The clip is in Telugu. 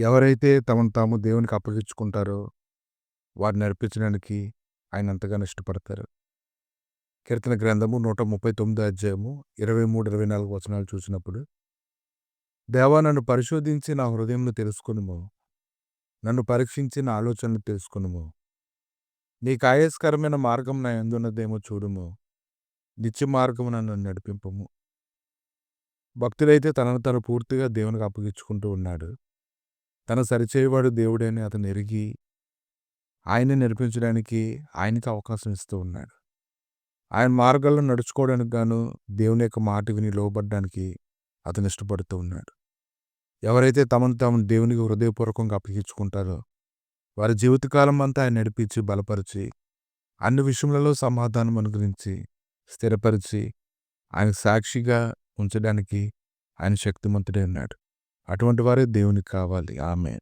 ఎవరైతే తమను తాము దేవునికి అప్పగించుకుంటారో వారిని నడిపించడానికి ఆయన ఎంతగానో ఇష్టపడతారు. కీర్తన గ్రంథము 139 అధ్యాయము 23, 24 వచనాలు చూసినప్పుడు, దేవా నన్ను పరిశోధించి నా హృదయంను తెలుసుకొనుము, నన్ను పరీక్షించి నా ఆలోచనలు తెలుసుకొనుము. నీకు ఆయాస్కరమైన మార్గం నా యందున్నదేమో చూడుము, నిత్య మార్గము నన్ను నడిపింపుము. భక్తుడైతే తనను తను పూర్తిగా దేవునికి అప్పగించుకుంటూ ఉన్నాడు. తన సరిచేయవాడు దేవుడని అతను ఎరిగి ఆయన్ని నడిపించడానికి ఆయనకి అవకాశం ఇస్తూ ఉన్నాడు. ఆయన మార్గాల్లో నడుచుకోవడానికి గాను దేవుని యొక్క మాట విని లోబడ్డానికి అతను ఇష్టపడుతూ ఉన్నాడు. ఎవరైతే తమను తాము దేవునికి హృదయపూర్వకంగా అప్పగించుకుంటారో వారి జీవితకాలం అంతా ఆయన నడిపించి బలపరిచి అన్ని విషయములలో సమాధానం అనుగ్రహించి స్థిరపరిచి ఆయన సాక్షిగా ఉంచడానికి ఆయన శక్తిమంతుడే ఉన్నాడు. అటువంటి వారే దేవునికి కావాలి. ఆమేన్.